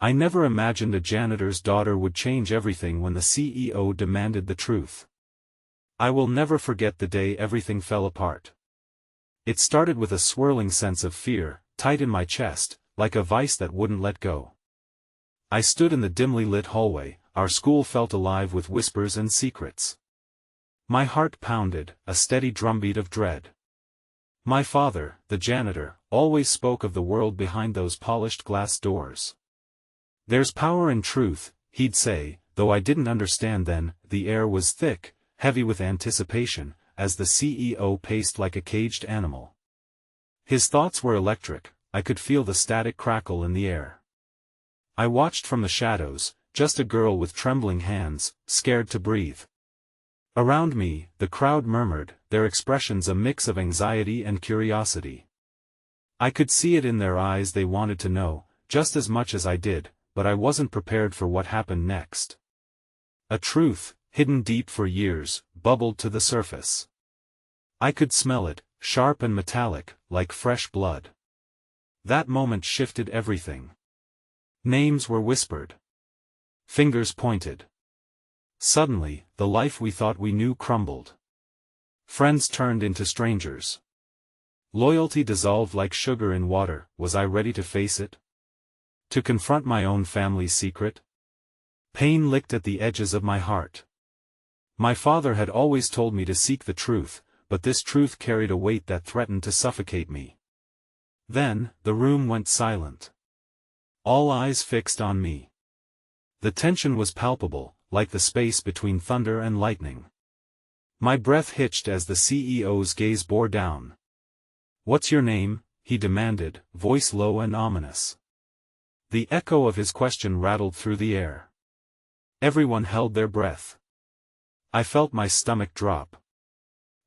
I never imagined a janitor's daughter would change everything when the CEO demanded the truth. I will never forget the day everything fell apart. It started with a swirling sense of fear, tight in my chest, like a vice that wouldn't let go. I stood in the dimly lit hallway, our school felt alive with whispers and secrets. My heart pounded, a steady drumbeat of dread. My father, the janitor, always spoke of the world behind those polished glass doors. There's power in truth, he'd say, though I didn't understand then. The air was thick, heavy with anticipation, as the CEO paced like a caged animal. His thoughts were electric, I could feel the static crackle in the air. I watched from the shadows, just a girl with trembling hands, scared to breathe. Around me, the crowd murmured, their expressions a mix of anxiety and curiosity. I could see it in their eyes, they wanted to know, just as much as I did, but I wasn't prepared for what happened next. A truth, hidden deep for years, bubbled to the surface. I could smell it, sharp and metallic, like fresh blood. That moment shifted everything. Names were whispered. Fingers pointed. Suddenly, the life we thought we knew crumbled. Friends turned into strangers. Loyalty dissolved like sugar in water. Was I ready to face it? To confront my own family's secret? Pain licked at the edges of my heart. My father had always told me to seek the truth, but this truth carried a weight that threatened to suffocate me. Then, the room went silent. All eyes fixed on me. The tension was palpable, like the space between thunder and lightning. My breath hitched as the CEO's gaze bore down. "What's your name?" he demanded, voice low and ominous. The echo of his question rattled through the air. Everyone held their breath. I felt my stomach drop.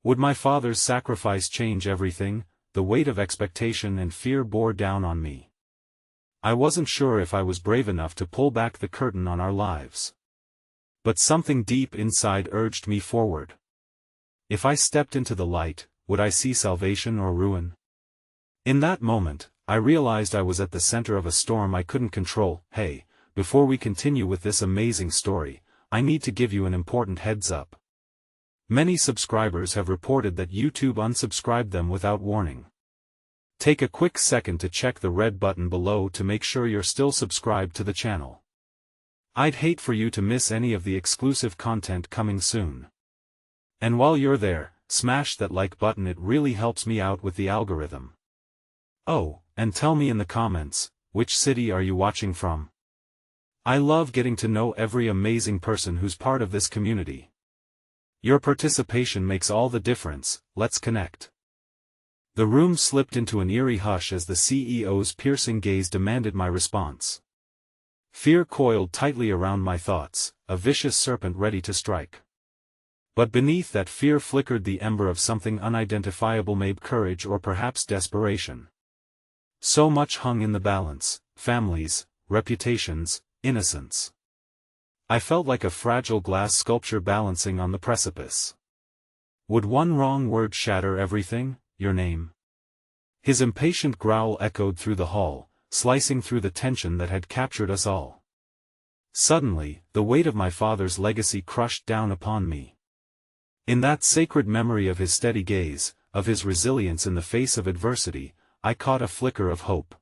Would my father's sacrifice change everything? The weight of expectation and fear bore down on me. I wasn't sure if I was brave enough to pull back the curtain on our lives. But something deep inside urged me forward. If I stepped into the light, would I see salvation or ruin? In that moment, I realized I was at the center of a storm I couldn't control. Hey, before we continue with this amazing story, I need to give you an important heads up. Many subscribers have reported that YouTube unsubscribed them without warning. Take a quick second to check the red button below to make sure you're still subscribed to the channel. I'd hate for you to miss any of the exclusive content coming soon. And while you're there, smash that like button, it really helps me out with the algorithm. Oh, and tell me in the comments, which city are you watching from? I love getting to know every amazing person who's part of this community. Your participation makes all the difference. Let's connect. The room slipped into an eerie hush as the CEO's piercing gaze demanded my response. Fear coiled tightly around my thoughts, a vicious serpent ready to strike. But beneath that fear flickered the ember of something unidentifiable, maybe courage or perhaps desperation. So much hung in the balance: families, reputations, innocence. I felt like a fragile glass sculpture balancing on the precipice. Would one wrong word shatter everything? Your name. His impatient growl echoed through the hall, slicing through the tension that had captured us all. Suddenly, the weight of my father's legacy crushed down upon me. In that sacred memory of his steady gaze, of his resilience in the face of adversity, I caught a flicker of hope.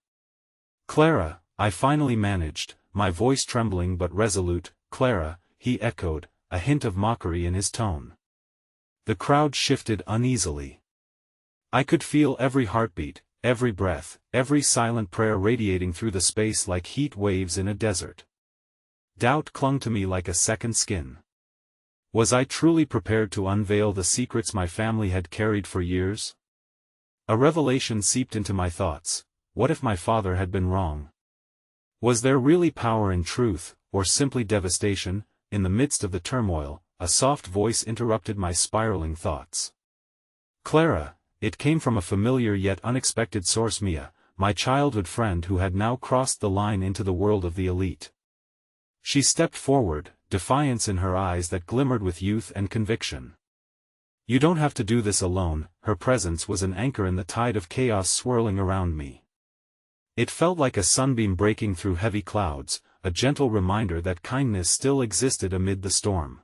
"Clara," I finally managed, my voice trembling but resolute. "Clara," he echoed, a hint of mockery in his tone. The crowd shifted uneasily. I could feel every heartbeat, every breath, every silent prayer radiating through the space like heat waves in a desert. Doubt clung to me like a second skin. Was I truly prepared to unveil the secrets my family had carried for years? A revelation seeped into my thoughts. What if my father had been wrong? Was there really power in truth, or simply devastation? In the midst of the turmoil, a soft voice interrupted my spiraling thoughts. "Clara." It came from a familiar yet unexpected source: Mia, my childhood friend who had now crossed the line into the world of the elite. She stepped forward, defiance in her eyes that glimmered with youth and conviction. "You don't have to do this alone." Her presence was an anchor in the tide of chaos swirling around me. It felt like a sunbeam breaking through heavy clouds, a gentle reminder that kindness still existed amid the storm.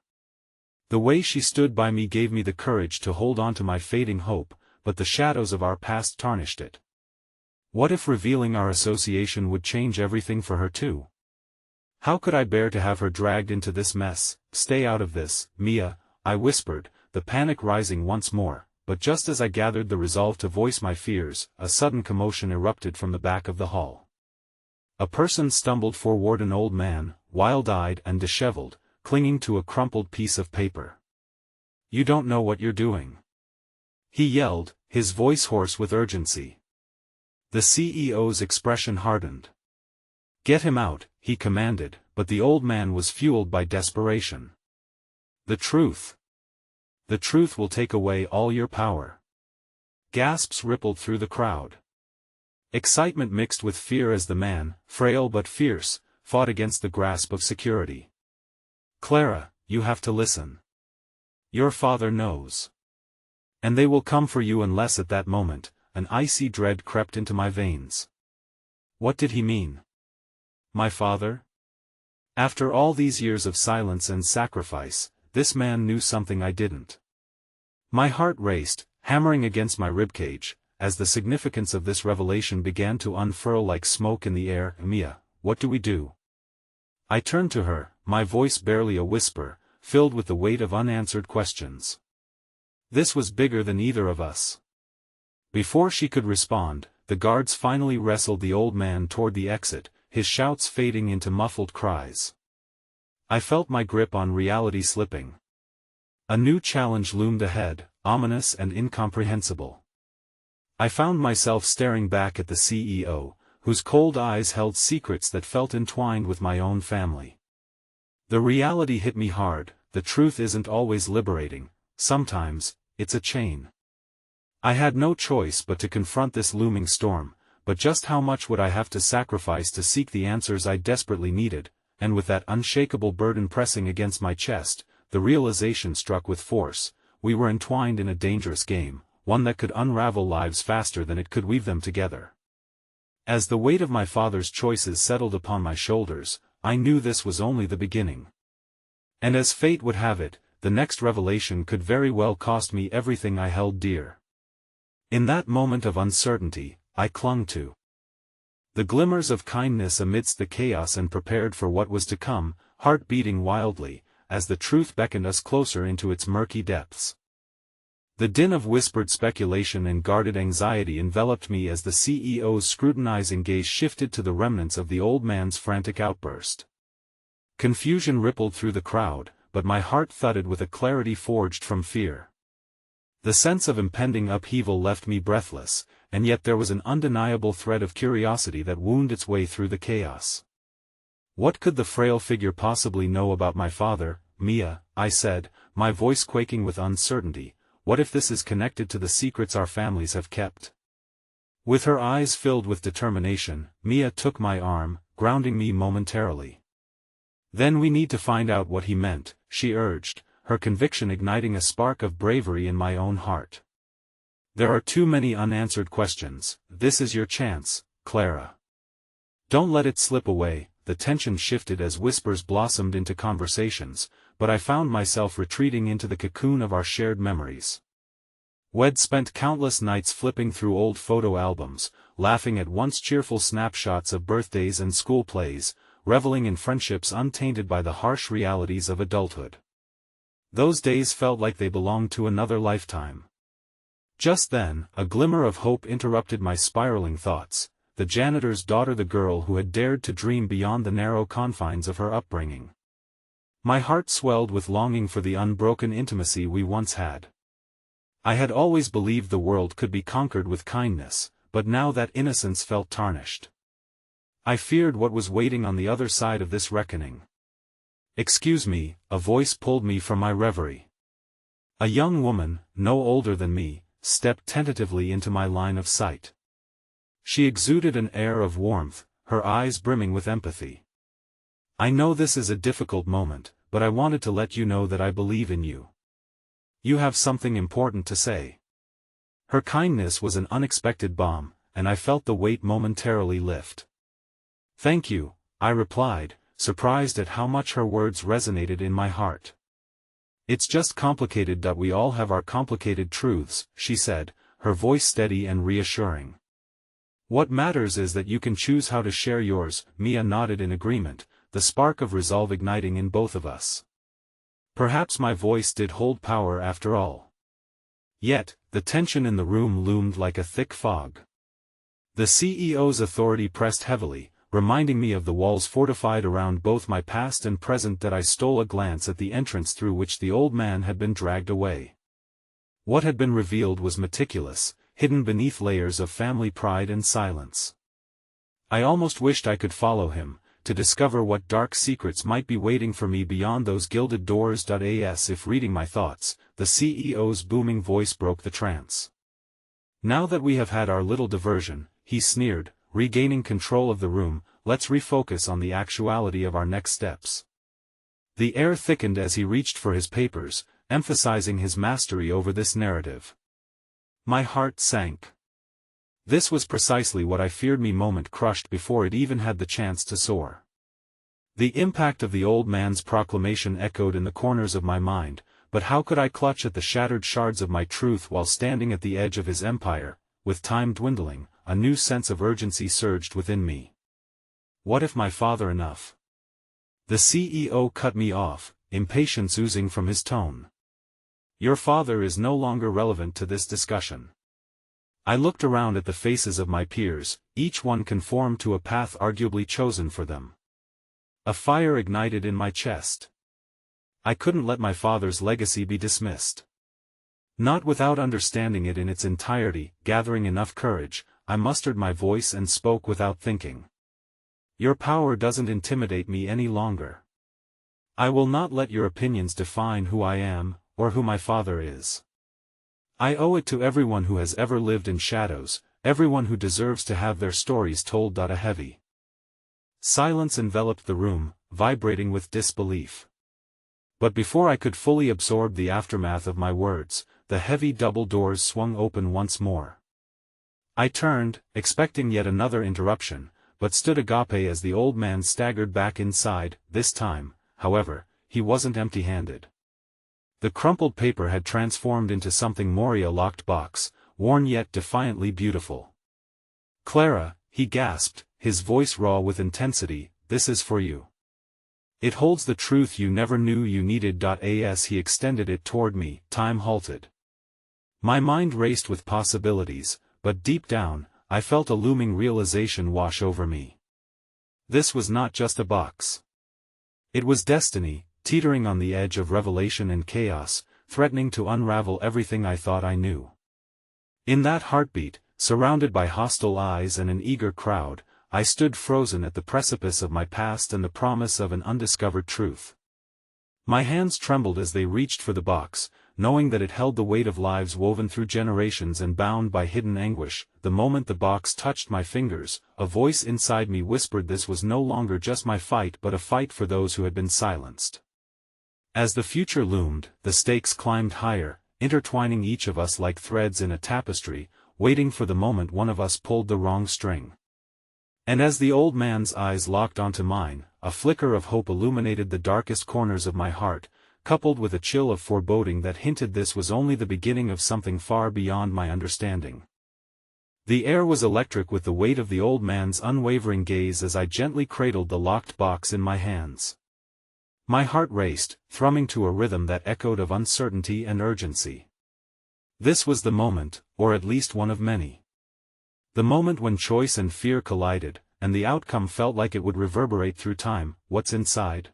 The way she stood by me gave me the courage to hold on to my fading hope, but the shadows of our past tarnished it. What if revealing our association would change everything for her too? How could I bear to have her dragged into this mess? Stay out of this, Mia, I whispered, the panic rising once more, but just as I gathered the resolve to voice my fears, a sudden commotion erupted from the back of the hall. A person stumbled forward, an old man, wild-eyed and disheveled, clinging to a crumpled piece of paper. "You don't know what you're doing," he yelled, his voice hoarse with urgency. The CEO's expression hardened. "Get him out," he commanded, but the old man was fueled by desperation. The truth will take away all your power." Gasps rippled through the crowd. Excitement mixed with fear as the man, frail but fierce, fought against the grasp of security. "Clara, you have to listen. Your father knows. And they will come for you unless." At that moment, an icy dread crept into my veins. What did he mean? My father? After all these years of silence and sacrifice, this man knew something I didn't. My heart raced, hammering against my ribcage, as the significance of this revelation began to unfurl like smoke in the air. "Mia, what do we do?" I turned to her, my voice barely a whisper, filled with the weight of unanswered questions. This was bigger than either of us. Before she could respond, the guards finally wrestled the old man toward the exit, his shouts fading into muffled cries. I felt my grip on reality slipping. A new challenge loomed ahead, ominous and incomprehensible. I found myself staring back at the CEO, whose cold eyes held secrets that felt entwined with my own family. The reality hit me hard. The truth isn't always liberating, sometimes, it's a chain. I had no choice but to confront this looming storm, but just how much would I have to sacrifice to seek the answers I desperately needed? And with that unshakable burden pressing against my chest, the realization struck with force: we were entwined in a dangerous game, one that could unravel lives faster than it could weave them together. As the weight of my father's choices settled upon my shoulders, I knew this was only the beginning. And as fate would have it, the next revelation could very well cost me everything I held dear. In that moment of uncertainty, I clung to the glimmers of kindness amidst the chaos and prepared for what was to come, heart beating wildly, as the truth beckoned us closer into its murky depths. The din of whispered speculation and guarded anxiety enveloped me as the CEO's scrutinizing gaze shifted to the remnants of the old man's frantic outburst. Confusion rippled through the crowd, but my heart thudded with a clarity forged from fear. The sense of impending upheaval left me breathless, and yet there was an undeniable thread of curiosity that wound its way through the chaos. What could the frail figure possibly know about my father? "Mia," I said, my voice quaking with uncertainty, "what if this is connected to the secrets our families have kept?" With her eyes filled with determination, Mia took my arm, grounding me momentarily. "Then we need to find out what he meant," she urged, her conviction igniting a spark of bravery in my own heart. "There are too many unanswered questions. This is your chance, Clara. Don't let it slip away." The tension shifted as whispers blossomed into conversations, but I found myself retreating into the cocoon of our shared memories. We'd spent countless nights flipping through old photo albums, laughing at once cheerful snapshots of birthdays and school plays, reveling in friendships untainted by the harsh realities of adulthood. Those days felt like they belonged to another lifetime. Just then, a glimmer of hope interrupted my spiraling thoughts: the janitor's daughter, the girl who had dared to dream beyond the narrow confines of her upbringing. My heart swelled with longing for the unbroken intimacy we once had. I had always believed the world could be conquered with kindness, but now that innocence felt tarnished. I feared what was waiting on the other side of this reckoning. "Excuse me," a voice pulled me from my reverie. A young woman, no older than me, stepped tentatively into my line of sight. She exuded an air of warmth, her eyes brimming with empathy. "I know this is a difficult moment, but I wanted to let you know that I believe in you. You have something important to say." Her kindness was an unexpected balm, and I felt the weight momentarily lift. "Thank you," I replied, surprised at how much her words resonated in my heart. "It's just complicated that we all have our complicated truths," she said, her voice steady and reassuring. "What matters is that you can choose how to share yours." Mia nodded in agreement, the spark of resolve igniting in both of us. Perhaps my voice did hold power after all. Yet, the tension in the room loomed like a thick fog. The CEO's authority pressed heavily, reminding me of the walls fortified around both my past and present that I stole a glance at the entrance through which the old man had been dragged away. What had been revealed was meticulous, hidden beneath layers of family pride and silence. I almost wished I could follow him, to discover what dark secrets might be waiting for me beyond those gilded doors. As if reading my thoughts, the CEO's booming voice broke the trance. "Now that we have had our little diversion," he sneered, regaining control of the room, "let's refocus on the actuality of our next steps." The air thickened as he reached for his papers, emphasizing his mastery over this narrative. My heart sank. This was precisely what I feared. Moment crushed before it even had the chance to soar. The impact of the old man's proclamation echoed in the corners of my mind, but how could I clutch at the shattered shards of my truth while standing at the edge of his empire? With time dwindling, a new sense of urgency surged within me. What if my father enough? The CEO cut me off, impatience oozing from his tone. "Your father is no longer relevant to this discussion." I looked around at the faces of my peers, each one conformed to a path arguably chosen for them. A fire ignited in my chest. I couldn't let my father's legacy be dismissed. Not without understanding it in its entirety. Gathering enough courage, I mustered my voice and spoke without thinking. "Your power doesn't intimidate me any longer. I will not let your opinions define who I am, or who my father is. I owe it to everyone who has ever lived in shadows, everyone who deserves to have their stories told." A heavy silence enveloped the room, vibrating with disbelief. But before I could fully absorb the aftermath of my words, the heavy double doors swung open once more. I turned, expecting yet another interruption, but stood agape as the old man staggered back inside. This time, however, he wasn't empty-handed. The crumpled paper had transformed into something more, a locked box, worn yet defiantly beautiful. "Clara," he gasped, his voice raw with intensity, "this is for you. It holds the truth you never knew you needed." As he extended it toward me, time halted. My mind raced with possibilities, but deep down, I felt a looming realization wash over me. This was not just a box. It was destiny, teetering on the edge of revelation and chaos, threatening to unravel everything I thought I knew. In that heartbeat, surrounded by hostile eyes and an eager crowd, I stood frozen at the precipice of my past and the promise of an undiscovered truth. My hands trembled as they reached for the box, knowing that it held the weight of lives woven through generations and bound by hidden anguish. The moment the box touched my fingers, a voice inside me whispered this was no longer just my fight but a fight for those who had been silenced. As the future loomed, the stakes climbed higher, intertwining each of us like threads in a tapestry, waiting for the moment one of us pulled the wrong string. And as the old man's eyes locked onto mine, a flicker of hope illuminated the darkest corners of my heart, coupled with a chill of foreboding that hinted this was only the beginning of something far beyond my understanding. The air was electric with the weight of the old man's unwavering gaze as I gently cradled the locked box in my hands. My heart raced, thrumming to a rhythm that echoed of uncertainty and urgency. This was the moment, or at least one of many. The moment when choice and fear collided, and the outcome felt like it would reverberate through time. "What's inside?"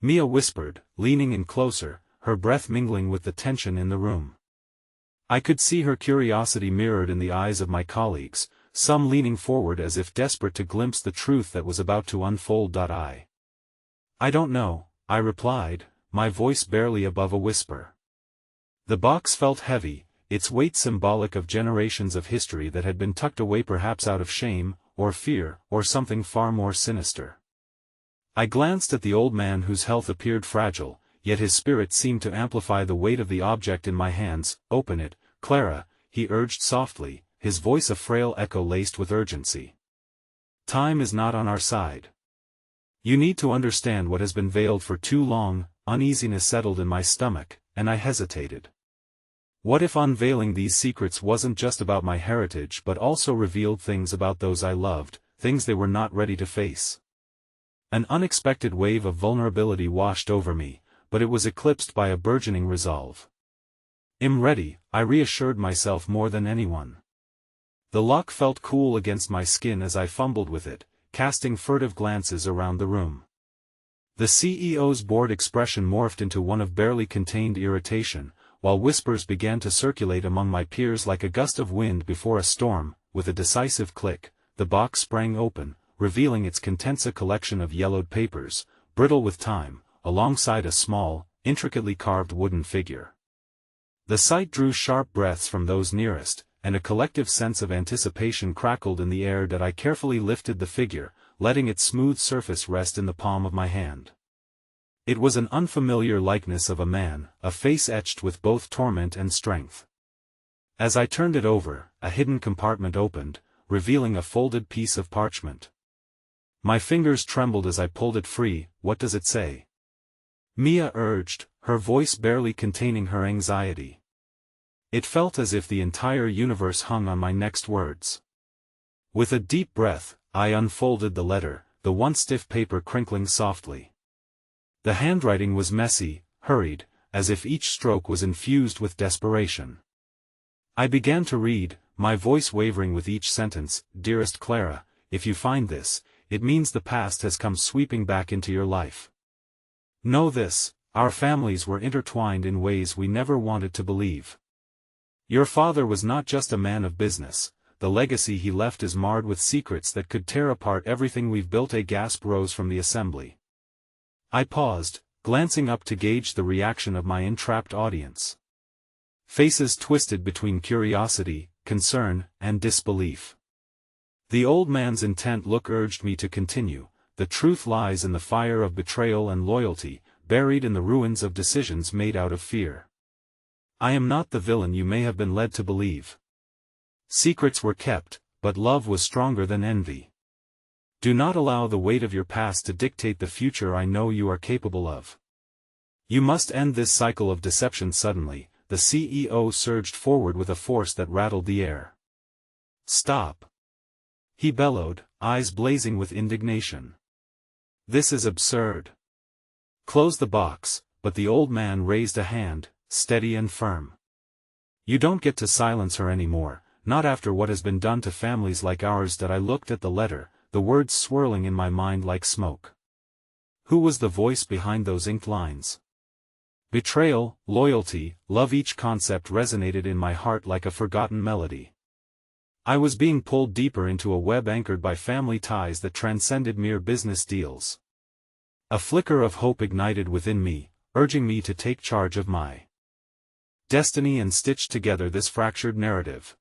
Mia whispered, leaning in closer, her breath mingling with the tension in the room. I could see her curiosity mirrored in the eyes of my colleagues, some leaning forward as if desperate to glimpse the truth that was about to unfold. "I don't know," I replied, my voice barely above a whisper. The box felt heavy, its weight symbolic of generations of history that had been tucked away, perhaps out of shame, or fear, or something far more sinister. I glanced at the old man whose health appeared fragile, yet his spirit seemed to amplify the weight of the object in my hands. "Open it, Clara," he urged softly, his voice a frail echo laced with urgency. Time is not on our side. You need to understand what has been veiled for too long. Uneasiness settled in my stomach, and I hesitated. What if unveiling these secrets wasn't just about my heritage but also revealed things about those I loved, things they were not ready to face? An unexpected wave of vulnerability washed over me, but it was eclipsed by a burgeoning resolve. I'm ready, I reassured myself more than anyone. The lock felt cool against my skin as I fumbled with it, casting furtive glances around the room. The CEO's bored expression morphed into one of barely contained irritation, while whispers began to circulate among my peers like a gust of wind before a storm. With a decisive click, the box sprang open, revealing its contents, a collection of yellowed papers, brittle with time, alongside a small, intricately carved wooden figure. The sight drew sharp breaths from those nearest, and a collective sense of anticipation crackled in the air. That I carefully lifted the figure, letting its smooth surface rest in the palm of my hand. It was an unfamiliar likeness of a man, a face etched with both torment and strength. As I turned it over, a hidden compartment opened, revealing a folded piece of parchment. My fingers trembled as I pulled it free. What does it say? Mia urged, her voice barely containing her anxiety. It felt as if the entire universe hung on my next words. With a deep breath, I unfolded the letter, the once stiff paper crinkling softly. The handwriting was messy, hurried, as if each stroke was infused with desperation. I began to read, my voice wavering with each sentence. Dearest Clara, if you find this, it means the past has come sweeping back into your life. Know this, our families were intertwined in ways we never wanted to believe. Your father was not just a man of business. The legacy he left is marred with secrets that could tear apart everything we've built. A gasp rose from the assembly. I paused, glancing up to gauge the reaction of my entrapped audience. Faces twisted between curiosity, concern, and disbelief. The old man's intent look urged me to continue. The truth lies in the fire of betrayal and loyalty, buried in the ruins of decisions made out of fear. I am not the villain you may have been led to believe. Secrets were kept, but love was stronger than envy. Do not allow the weight of your past to dictate the future I know you are capable of. You must end this cycle of deception suddenly. The CEO surged forward with a force that rattled the air. Stop! He bellowed, eyes blazing with indignation. This is absurd. Close the box, but the old man raised a hand, steady and firm. You don't get to silence her anymore. Not after what has been done to families like ours. That I looked at the letter, the words swirling in my mind like smoke. Who was the voice behind those inked lines? Betrayal, loyalty, love, each concept resonated in my heart like a forgotten melody. I was being pulled deeper into a web anchored by family ties that transcended mere business deals. A flicker of hope ignited within me, urging me to take charge of my destiny and stitch together this fractured narrative.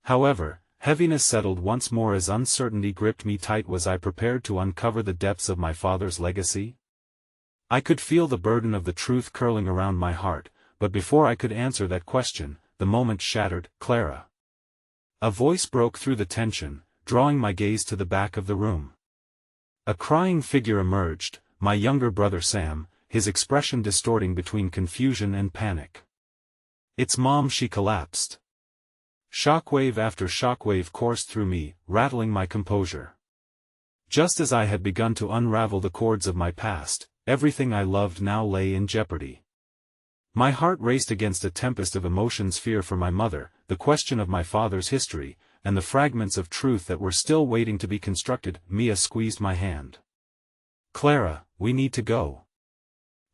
However, heaviness settled once more as uncertainty gripped me tight. Was I prepared to uncover the depths of my father's legacy? I could feel the burden of the truth curling around my heart, but before I could answer that question, the moment shattered. Clara. A voice broke through the tension, drawing my gaze to the back of the room. A crying figure emerged, my younger brother Sam, his expression distorting between confusion and panic. It's Mom, she collapsed. Shockwave after shockwave coursed through me, rattling my composure. Just as I had begun to unravel the cords of my past, everything I loved now lay in jeopardy. My heart raced against a tempest of emotions: fear for my mother, the question of my father's history, and the fragments of truth that were still waiting to be constructed. Mia squeezed my hand. Clara, we need to go.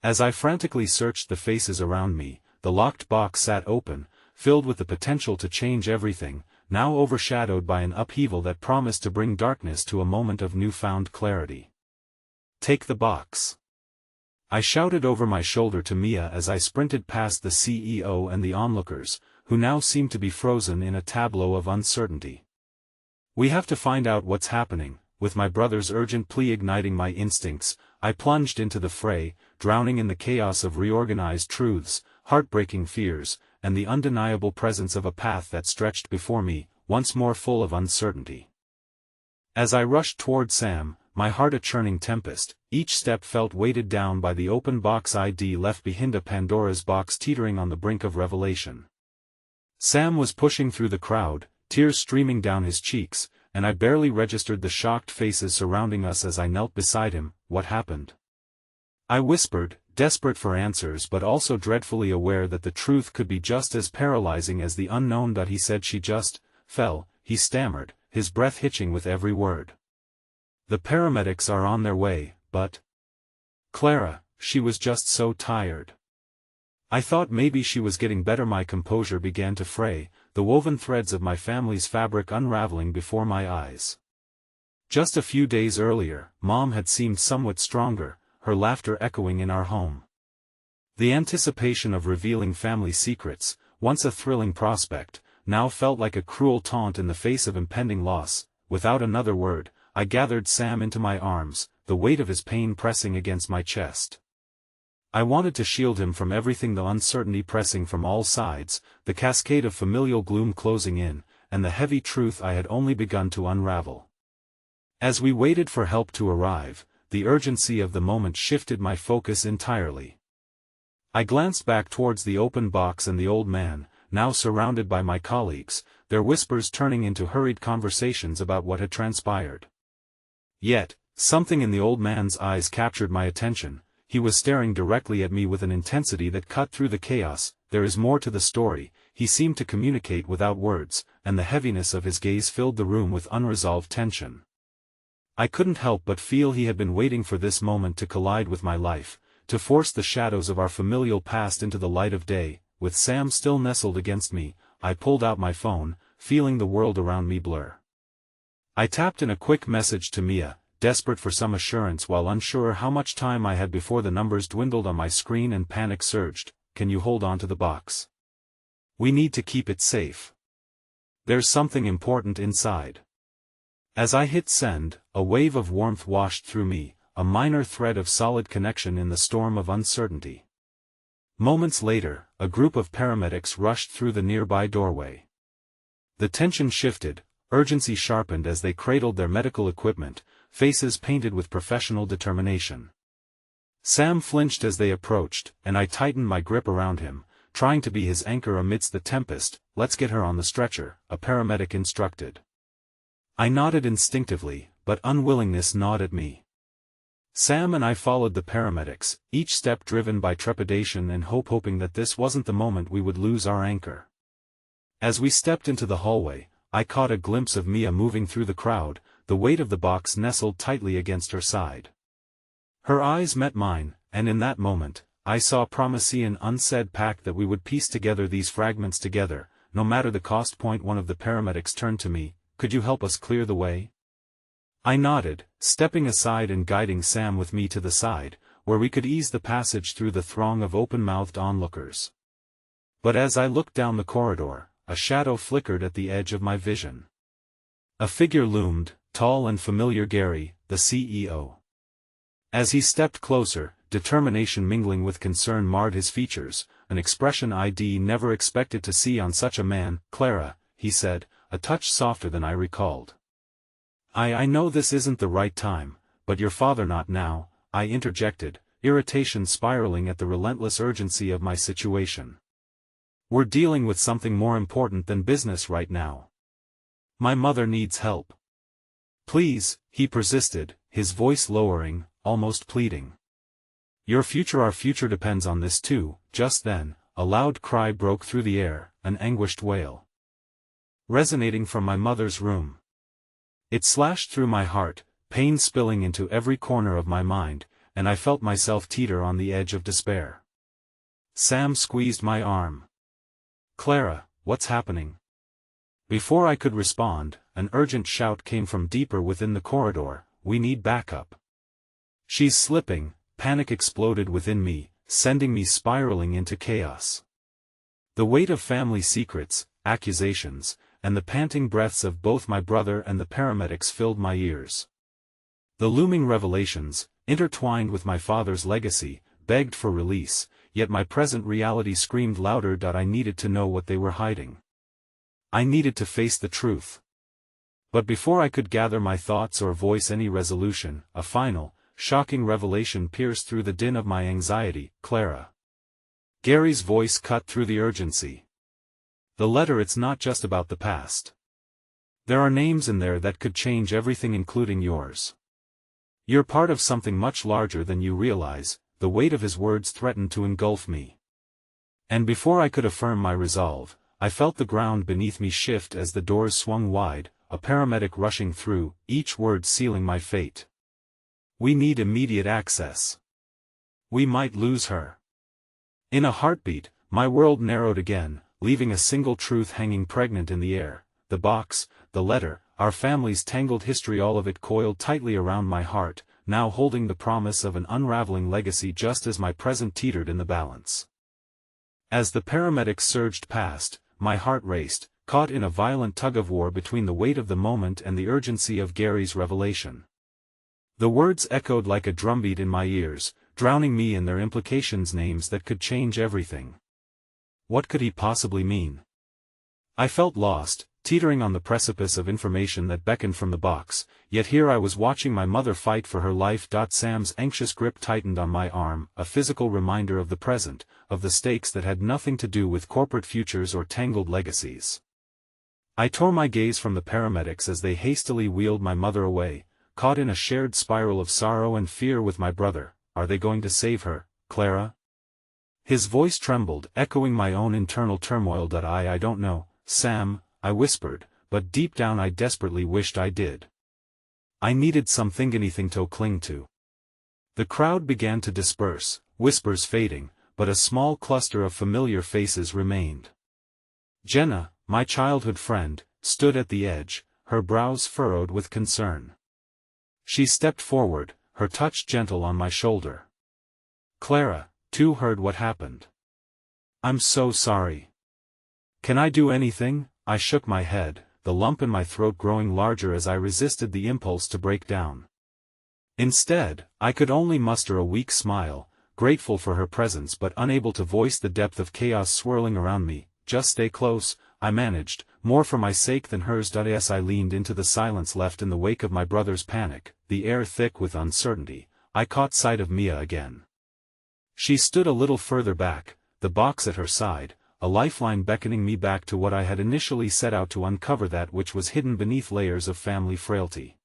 As I frantically searched the faces around me, the locked box sat open, filled with the potential to change everything, now overshadowed by an upheaval that promised to bring darkness to a moment of newfound clarity. Take the box. I shouted over my shoulder to Mia as I sprinted past the CEO and the onlookers, who now seemed to be frozen in a tableau of uncertainty. We have to find out what's happening. With my brother's urgent plea igniting my instincts, I plunged into the fray, drowning in the chaos of reorganized truths, heartbreaking fears, and the undeniable presence of a path that stretched before me, once more full of uncertainty. As I rushed toward Sam, my heart a churning tempest, each step felt weighted down by the open box ID left behind, a Pandora's box teetering on the brink of revelation. Sam was pushing through the crowd, tears streaming down his cheeks, and I barely registered the shocked faces surrounding us as I knelt beside him. What happened? I whispered, desperate for answers but also dreadfully aware that the truth could be just as paralyzing as the unknown. He said she just fell, he stammered, his breath hitching with every word. The paramedics are on their way, but... Clara, she was just so tired. I thought maybe she was getting better. My composure began to fray, the woven threads of my family's fabric unraveling before my eyes. Just a few days earlier, Mom had seemed somewhat stronger, her laughter echoing in our home. The anticipation of revealing family secrets, once a thrilling prospect, now felt like a cruel taunt in the face of impending loss. Without another word, I gathered Sam into my arms, the weight of his pain pressing against my chest. I wanted to shield him from everything, the uncertainty pressing from all sides, the cascade of familial gloom closing in, and the heavy truth I had only begun to unravel. As we waited for help to arrive, the urgency of the moment shifted my focus entirely. I glanced back towards the open box and the old man, now surrounded by my colleagues, their whispers turning into hurried conversations about what had transpired. Yet, something in the old man's eyes captured my attention. He was staring directly at me with an intensity that cut through the chaos. There is more to the story. He seemed to communicate without words, and the heaviness of his gaze filled the room with unresolved tension. I couldn't help but feel he had been waiting for this moment to collide with my life, to force the shadows of our familial past into the light of day. With Sam still nestled against me, I pulled out my phone, feeling the world around me blur. I tapped in a quick message to Mia, desperate for some assurance while unsure how much time I had before the numbers dwindled on my screen and panic surged. Can you hold on to the box? We need to keep it safe. There's something important inside. As I hit send, a wave of warmth washed through me, a minor thread of solid connection in the storm of uncertainty. Moments later, a group of paramedics rushed through the nearby doorway. The tension shifted, urgency sharpened as they cradled their medical equipment, faces painted with professional determination. Sam flinched as they approached, and I tightened my grip around him, trying to be his anchor amidst the tempest. Let's get her on the stretcher, a paramedic instructed. I nodded instinctively, but unwillingness gnawed at me. Sam and I followed the paramedics, each step driven by trepidation and hope, hoping that this wasn't the moment we would lose our anchor. As we stepped into the hallway, I caught a glimpse of Mia moving through the crowd, the weight of the box nestled tightly against her side. Her eyes met mine, and in that moment, I saw a Promethean unsaid pact that we would piece together these fragments together, no matter the cost. One of the paramedics turned to me. Could you help us clear the way? I nodded, stepping aside and guiding Sam with me to the side, where we could ease the passage through the throng of open-mouthed onlookers. But as I looked down the corridor, a shadow flickered at the edge of my vision. A figure loomed, tall and familiar. Gary, the CEO. As he stepped closer, determination mingling with concern marred his features, an expression I'd never expected to see on such a man. Clara, he said, a touch softer than I recalled. I know this isn't the right time, but your father. Not now, I interjected, irritation spiraling at the relentless urgency of my situation. We're dealing with something more important than business right now. My mother needs help. Please, he persisted, his voice lowering, almost pleading. Our future depends on this too. Just then, a loud cry broke through the air, an anguished wail, resonating from my mother's room. It slashed through my heart, pain spilling into every corner of my mind, and I felt myself teeter on the edge of despair. Sam squeezed my arm. Clara, what's happening? Before I could respond, an urgent shout came from deeper within the corridor. We need backup. She's slipping. Panic exploded within me, sending me spiraling into chaos. The weight of family secrets, accusations, and the panting breaths of both my brother and the paramedics filled my ears. The looming revelations, intertwined with my father's legacy, begged for release, yet my present reality screamed louder. I needed to know what they were hiding. I needed to face the truth. But before I could gather my thoughts or voice any resolution, a final, shocking revelation pierced through the din of my anxiety. Clara. Gary's voice cut through the urgency. The letter, it's not just about the past. There are names in there that could change everything, including yours. You're part of something much larger than you realize. The weight of his words threatened to engulf me. And before I could affirm my resolve, I felt the ground beneath me shift as the doors swung wide, a paramedic rushing through, each word sealing my fate. We need immediate access. We might lose her. In a heartbeat, my world narrowed again, leaving a single truth hanging pregnant in the air. The box, the letter, our family's tangled history, all of it coiled tightly around my heart, now holding the promise of an unraveling legacy just as my present teetered in the balance. As the paramedics surged past, my heart raced, caught in a violent tug-of-war between the weight of the moment and the urgency of Gary's revelation. The words echoed like a drumbeat in my ears, drowning me in their implications, names that could change everything. What could he possibly mean? I felt lost, teetering on the precipice of information that beckoned from the box, yet here I was watching my mother fight for her life. Sam's anxious grip tightened on my arm, a physical reminder of the present, of the stakes that had nothing to do with corporate futures or tangled legacies. I tore my gaze from the paramedics as they hastily wheeled my mother away, caught in a shared spiral of sorrow and fear with my brother. Are they going to save her, Clara? His voice trembled, echoing my own internal turmoil. I don't know, Sam, I whispered, but deep down I desperately wished I did. I needed something, anything to cling to. The crowd began to disperse, whispers fading, but a small cluster of familiar faces remained. Jenna, my childhood friend, stood at the edge, her brows furrowed with concern. She stepped forward, her touch gentle on my shoulder. Clara, too, heard what happened. I'm so sorry. Can I do anything? I shook my head, the lump in my throat growing larger as I resisted the impulse to break down. Instead, I could only muster a weak smile, grateful for her presence but unable to voice the depth of chaos swirling around me. Just stay close, I managed, more for my sake than hers. As I leaned into the silence left in the wake of my brother's panic, the air thick with uncertainty, I caught sight of Mia again. She stood a little further back, the box at her side, a lifeline beckoning me back to what I had initially set out to uncover, that which was hidden beneath layers of family frailty.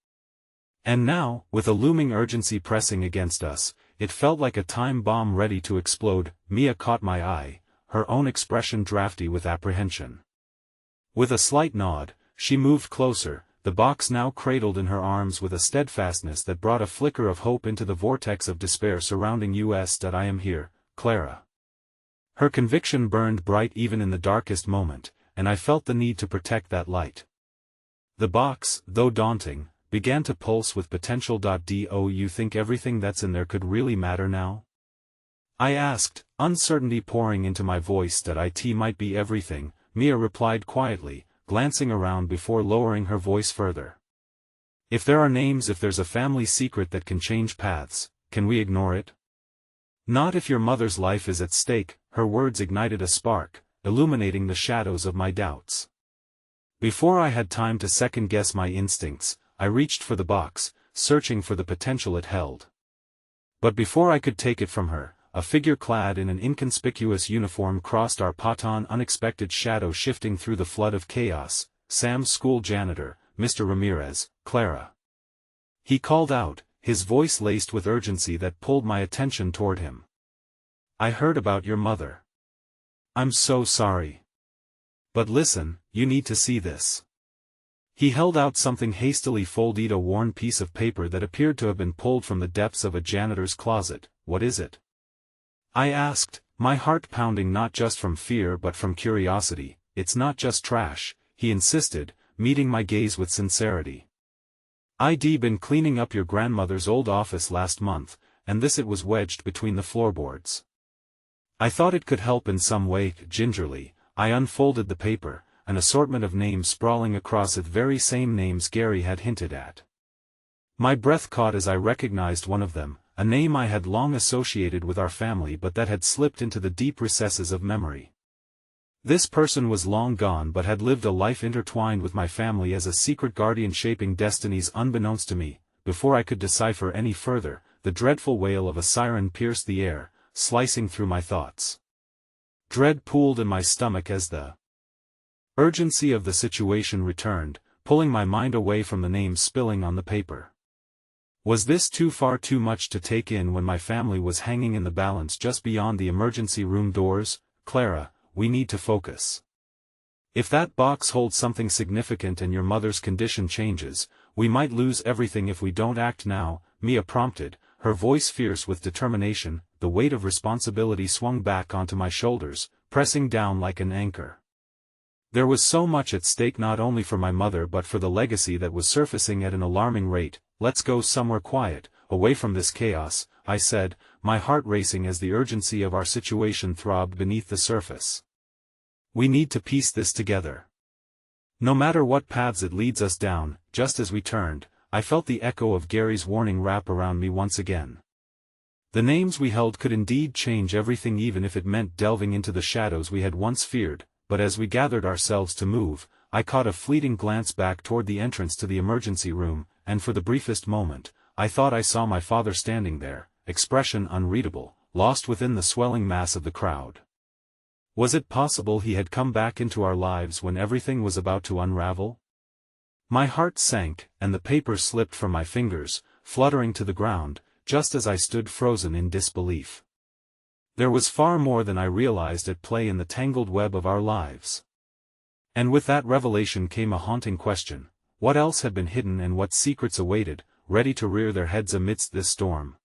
And now, with a looming urgency pressing against us, it felt like a time bomb ready to explode. Mia caught my eye, her own expression drafty with apprehension. With a slight nod, she moved closer, the box now cradled in her arms with a steadfastness that brought a flicker of hope into the vortex of despair surrounding us. I am here, Clara. Her conviction burned bright even in the darkest moment, and I felt the need to protect that light. The box, though daunting, began to pulse with potential. Do you think everything that's in there could really matter now? I asked, uncertainty pouring into my voice. It might be everything, Mia replied quietly, glancing around before lowering her voice further. If there are names, if there's a family secret that can change paths, can we ignore it? Not if your mother's life is at stake. Her words ignited a spark, illuminating the shadows of my doubts. Before I had time to second-guess my instincts, I reached for the box, searching for the potential it held. But before I could take it from her, a figure clad in an inconspicuous uniform crossed our path, an unexpected shadow shifting through the flood of chaos. Sam's school janitor, Mr. Ramirez. Clara. He called out, his voice laced with urgency that pulled my attention toward him. I heard about your mother. I'm so sorry. But listen, you need to see this. He held out something hastily folded, a worn piece of paper that appeared to have been pulled from the depths of a janitor's closet. What is it? I asked, my heart pounding not just from fear but from curiosity. It's not just trash, he insisted, meeting my gaze with sincerity. I'd been cleaning up your grandmother's old office last month, and this, it was wedged between the floorboards. I thought it could help in some way. Gingerly, I unfolded the paper, an assortment of names sprawling across it, very same names Gary had hinted at. My breath caught as I recognized one of them, a name I had long associated with our family but that had slipped into the deep recesses of memory. This person was long gone but had lived a life intertwined with my family as a secret guardian shaping destinies unbeknownst to me. Before I could decipher any further, the dreadful wail of a siren pierced the air, slicing through my thoughts. Dread pooled in my stomach as the urgency of the situation returned, pulling my mind away from the names spilling on the paper. Was this far too much to take in when my family was hanging in the balance just beyond the emergency room doors? Clara, we need to focus. If that box holds something significant and your mother's condition changes, we might lose everything if we don't act now, Mia prompted, her voice fierce with determination. The weight of responsibility swung back onto my shoulders, pressing down like an anchor. There was so much at stake not only for my mother but for the legacy that was surfacing at an alarming rate. Let's go somewhere quiet, away from this chaos, I said, my heart racing as the urgency of our situation throbbed beneath the surface. We need to piece this together. No matter what paths it leads us down. Just as we turned, I felt the echo of Gary's warning wrap around me once again. The names we held could indeed change everything, even if it meant delving into the shadows we had once feared. But as we gathered ourselves to move, I caught a fleeting glance back toward the entrance to the emergency room, and for the briefest moment, I thought I saw my father standing there, expression unreadable, lost within the swelling mass of the crowd. Was it possible he had come back into our lives when everything was about to unravel? My heart sank, and the paper slipped from my fingers, fluttering to the ground, just as I stood frozen in disbelief. There was far more than I realized at play in the tangled web of our lives. And with that revelation came a haunting question: what else had been hidden and what secrets awaited, ready to rear their heads amidst this storm?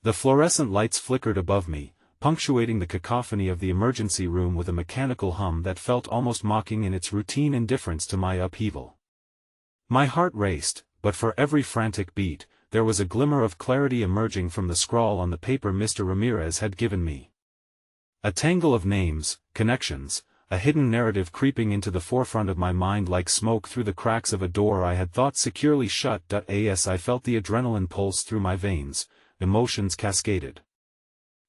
The fluorescent lights flickered above me, punctuating the cacophony of the emergency room with a mechanical hum that felt almost mocking in its routine indifference to my upheaval. My heart raced, but for every frantic beat, there was a glimmer of clarity emerging from the scrawl on the paper Mr. Ramirez had given me. A tangle of names, connections, a hidden narrative creeping into the forefront of my mind like smoke through the cracks of a door I had thought securely shut. As I felt the adrenaline pulse through my veins, emotions cascaded.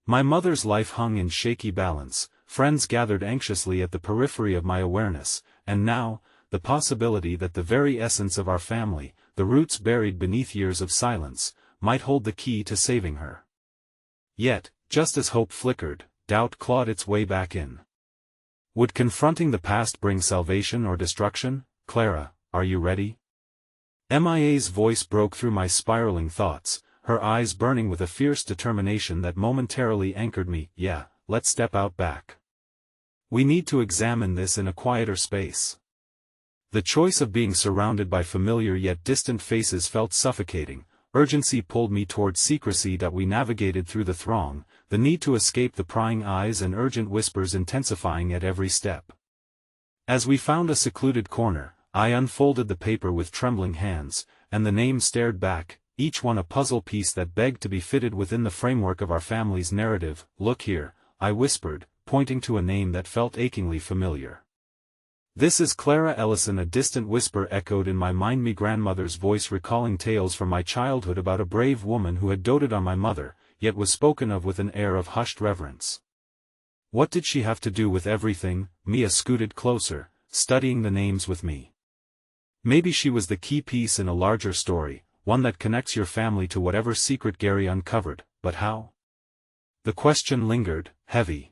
My mother's life hung in shaky balance, friends gathered anxiously at the periphery of my awareness, and now, the possibility that the very essence of our family, the roots buried beneath years of silence, might hold the key to saving her. Yet, just as hope flickered, doubt clawed its way back in. Would confronting the past bring salvation or destruction? Clara, are you ready? Mia's voice broke through my spiraling thoughts, her eyes burning with a fierce determination that momentarily anchored me. Yeah, let's step out back. We need to examine this in a quieter space. The choice of being surrounded by familiar yet distant faces felt suffocating. Urgency pulled me toward secrecy. We navigated through the throng, the need to escape the prying eyes and urgent whispers intensifying at every step. As we found a secluded corner, I unfolded the paper with trembling hands, and the names stared back, each one a puzzle piece that begged to be fitted within the framework of our family's narrative. Look here, I whispered, pointing to a name that felt achingly familiar. This is Clara Ellison. A distant whisper echoed in my mind, me grandmother's voice recalling tales from my childhood about a brave woman who had doted on my mother, yet was spoken of with an air of hushed reverence. What did she have to do with everything? Mia scooted closer, studying the names with me. Maybe she was the key piece in a larger story, one that connects your family to whatever secret Gary uncovered, but how? The question lingered, heavy.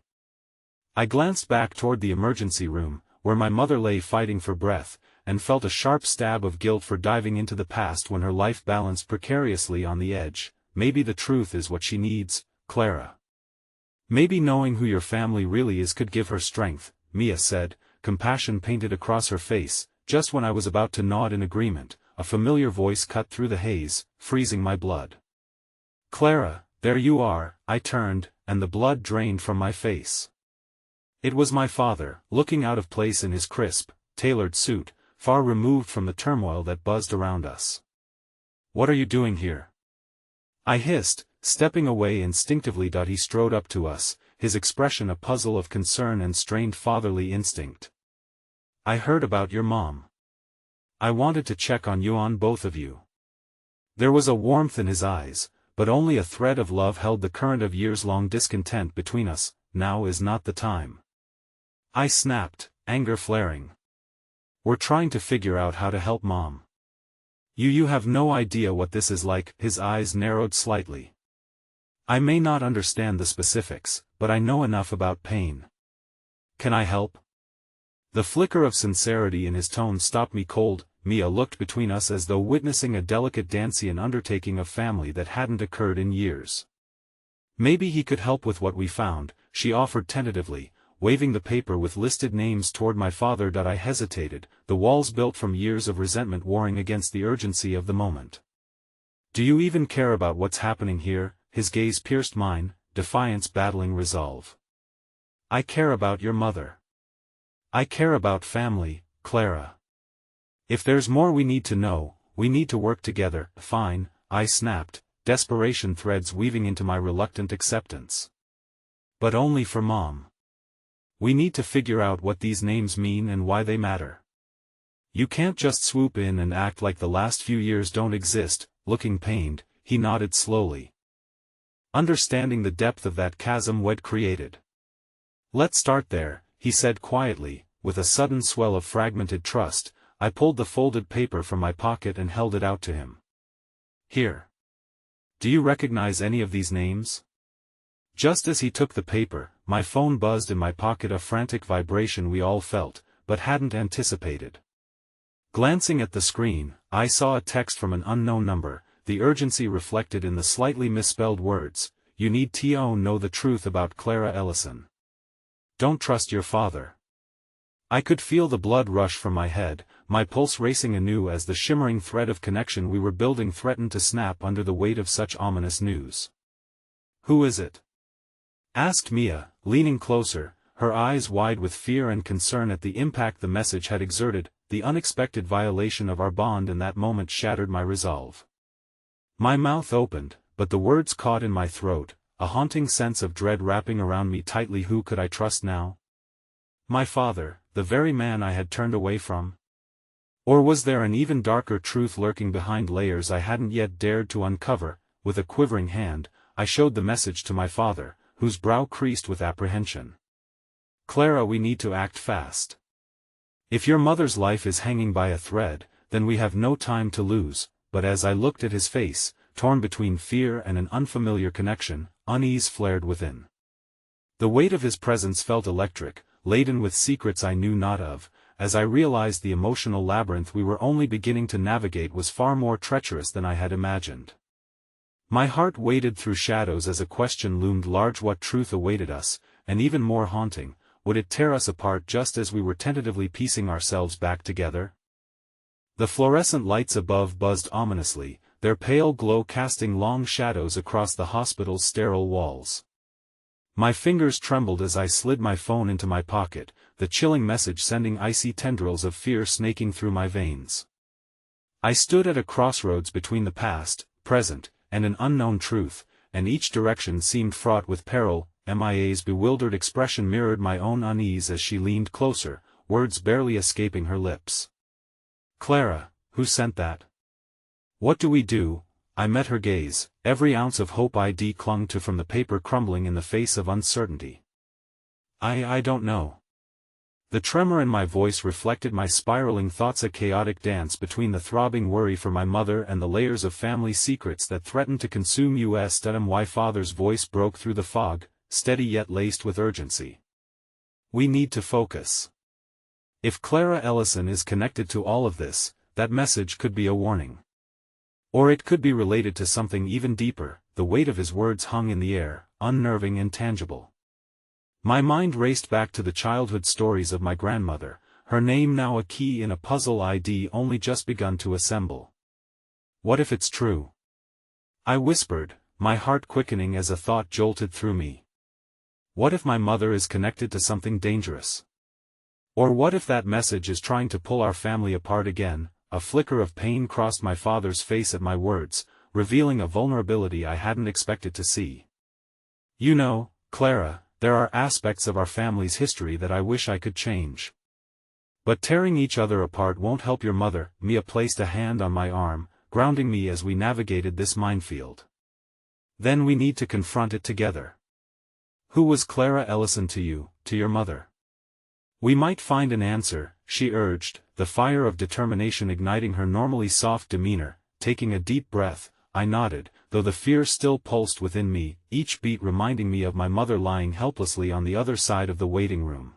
I glanced back toward the emergency room, where my mother lay fighting for breath, and felt a sharp stab of guilt for diving into the past when her life balanced precariously on the edge. Maybe the truth is what she needs, Clara. Maybe knowing who your family really is could give her strength, Mia said, compassion painted across her face. Just when I was about to nod in agreement, a familiar voice cut through the haze, freezing my blood. Clara, there you are. I turned, and the blood drained from my face. It was my father, looking out of place in his crisp, tailored suit, far removed from the turmoil that buzzed around us. What are you doing here? I hissed, stepping away instinctively. He strode up to us, his expression a puzzle of concern and strained fatherly instinct. I heard about your mom. I wanted to check on you, on both of you. There was a warmth in his eyes, but only a thread of love held the current of years-long discontent between us. Now is not the time. I snapped, anger flaring. We're trying to figure out how to help Mom. You have no idea what this is like. His eyes narrowed slightly. I may not understand the specifics, but I know enough about pain. Can I help? The flicker of sincerity in his tone stopped me cold. Mia looked between us as though witnessing a delicate Dancian undertaking of family that hadn't occurred in years. Maybe he could help with what we found, she offered tentatively, waving the paper with listed names toward my father. I hesitated, the walls built from years of resentment warring against the urgency of the moment. Do you even care about what's happening here? His gaze pierced mine, defiance battling resolve. I care about your mother. I care about family, Clara. If there's more we need to know, we need to work together. Fine, I snapped, desperation threads weaving into my reluctant acceptance. But only for Mom. We need to figure out what these names mean and why they matter. You can't just swoop in and act like the last few years don't exist. Looking pained, he nodded slowly, understanding the depth of that chasm we'd created. Let's start there, he said quietly, with a sudden swell of fragmented trust. I pulled the folded paper from my pocket and held it out to him. Here. Do you recognize any of these names? Just as he took the paper, my phone buzzed in my pocket, a frantic vibration we all felt, but hadn't anticipated. Glancing at the screen, I saw a text from an unknown number, the urgency reflected in the slightly misspelled words. You need to know the truth about Clara Ellison. Don't trust your father. I could feel the blood rush from my head, my pulse racing anew as the shimmering thread of connection we were building threatened to snap under the weight of such ominous news. Who is it? Asked Mia, leaning closer, her eyes wide with fear and concern at the impact the message had exerted. The unexpected violation of our bond in that moment shattered my resolve. My mouth opened, but the words caught in my throat, a haunting sense of dread wrapping around me tightly. Who could I trust now? My father, the very man I had turned away from? Or was there an even darker truth lurking behind layers I hadn't yet dared to uncover? With a quivering hand, I showed the message to my father, whose brow creased with apprehension. Clara, we need to act fast. If your mother's life is hanging by a thread, then we have no time to lose. But as I looked at his face, torn between fear and an unfamiliar connection, unease flared within. The weight of his presence felt electric, laden with secrets I knew not of. As I realized the emotional labyrinth we were only beginning to navigate was far more treacherous than I had imagined. My heart waded through shadows as a question loomed large. What truth awaited us, and even more haunting, would it tear us apart just as we were tentatively piecing ourselves back together? The fluorescent lights above buzzed ominously, their pale glow casting long shadows across the hospital's sterile walls. My fingers trembled as I slid my phone into my pocket, the chilling message sending icy tendrils of fear snaking through my veins. I stood at a crossroads between the past, present, and an unknown truth, and each direction seemed fraught with peril. Mia's bewildered expression mirrored my own unease as she leaned closer, words barely escaping her lips. Clara, who sent that? What do we do? I met her gaze, every ounce of hope I'd clung to from the paper crumbling in the face of uncertainty. I don't know. The tremor in my voice reflected my spiraling thoughts, a chaotic dance between the throbbing worry for my mother and the layers of family secrets that threatened to consume us. My father's voice broke through the fog, steady yet laced with urgency. We need to focus. If Clara Ellison is connected to all of this, that message could be a warning. Or it could be related to something even deeper. The weight of his words hung in the air, unnerving and tangible. My mind raced back to the childhood stories of my grandmother, her name now a key in a puzzle I'd only just begun to assemble. What if it's true? I whispered, my heart quickening as a thought jolted through me. What if my mother is connected to something dangerous? Or what if that message is trying to pull our family apart again? A flicker of pain crossed my father's face at my words, revealing a vulnerability I hadn't expected to see. You know, Clara, there are aspects of our family's history that I wish I could change. But tearing each other apart won't help your mother. Mia placed a hand on my arm, grounding me as we navigated this minefield. Then we need to confront it together. Who was Clara Ellison to you, to your mother? "We might find an answer," she urged, the fire of determination igniting her normally soft demeanor. Taking a deep breath, I nodded, though the fear still pulsed within me, each beat reminding me of my mother lying helplessly on the other side of the waiting room.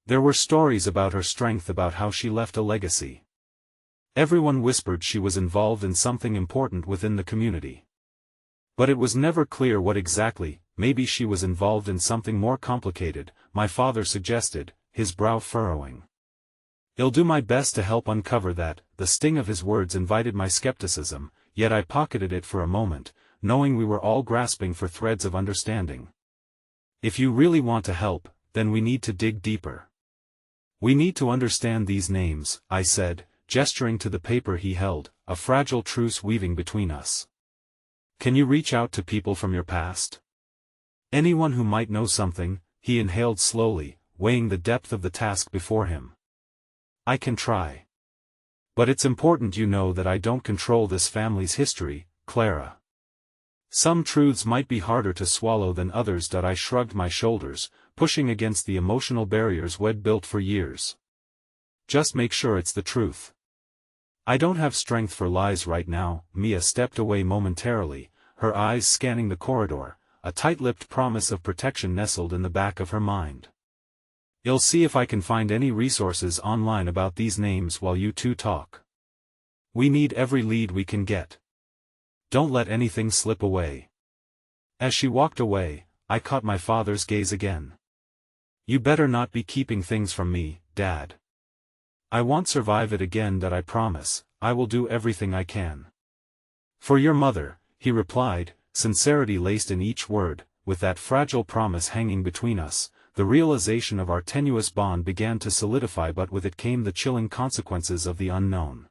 There were stories about her strength, about how she left a legacy. Everyone whispered she was involved in something important within the community. But it was never clear what exactly. Maybe she was involved in something more complicated, my father suggested, his brow furrowing. "I'll do my best to help uncover that." The sting of his words invited my skepticism, yet I pocketed it for a moment, knowing we were all grasping for threads of understanding. "If you really want to help, then we need to dig deeper. We need to understand these names," I said, gesturing to the paper he held, a fragile truce weaving between us. "Can you reach out to people from your past? Anyone who might know something?" He inhaled slowly, weighing the depth of the task before him. "I can try. But it's important you know that I don't control this family's history, Clara. Some truths might be harder to swallow than others." I shrugged my shoulders, pushing against the emotional barriers we'd built for years. "Just make sure it's the truth. I don't have strength for lies right now." Mia stepped away momentarily, her eyes scanning the corridor, a tight-lipped promise of protection nestled in the back of her mind. "I'll see if I can find any resources online about these names while you two talk. We need every lead we can get. Don't let anything slip away." As she walked away, I caught my father's gaze again. "You better not be keeping things from me, Dad. I won't survive it again. I promise. I will do everything I can." "For your mother," he replied, sincerity laced in each word. With that fragile promise hanging between us, the realization of our tenuous bond began to solidify, but with it came the chilling consequences of the unknown.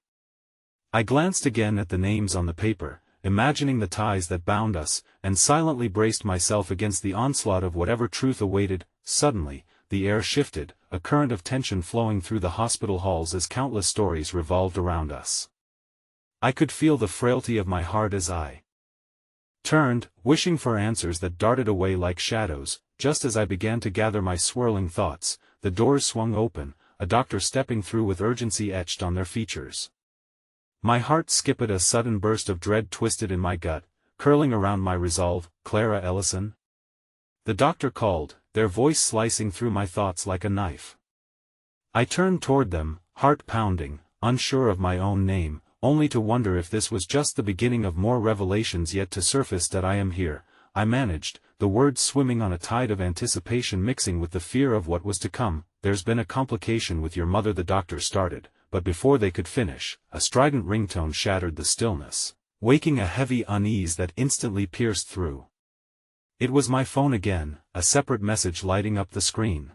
I glanced again at the names on the paper, imagining the ties that bound us, and silently braced myself against the onslaught of whatever truth awaited. Suddenly, the air shifted, a current of tension flowing through the hospital halls as countless stories revolved around us. I could feel the frailty of my heart as I turned, wishing for answers that darted away like shadows. Just as I began to gather my swirling thoughts, the doors swung open, a doctor stepping through with urgency etched on their features. My heart skipped. A sudden burst of dread twisted in my gut, curling around my resolve. "Clara Ellison?" the doctor called, their voice slicing through my thoughts like a knife. I turned toward them, heart pounding, unsure of my own name, only to wonder if this was just the beginning of more revelations yet to surface. "That I am here," I managed, the words swimming on a tide of anticipation mixing with the fear of what was to come. "There's been a complication with your mother," the doctor started, but before they could finish, a strident ringtone shattered the stillness, waking a heavy unease that instantly pierced through. It was my phone again, a separate message lighting up the screen.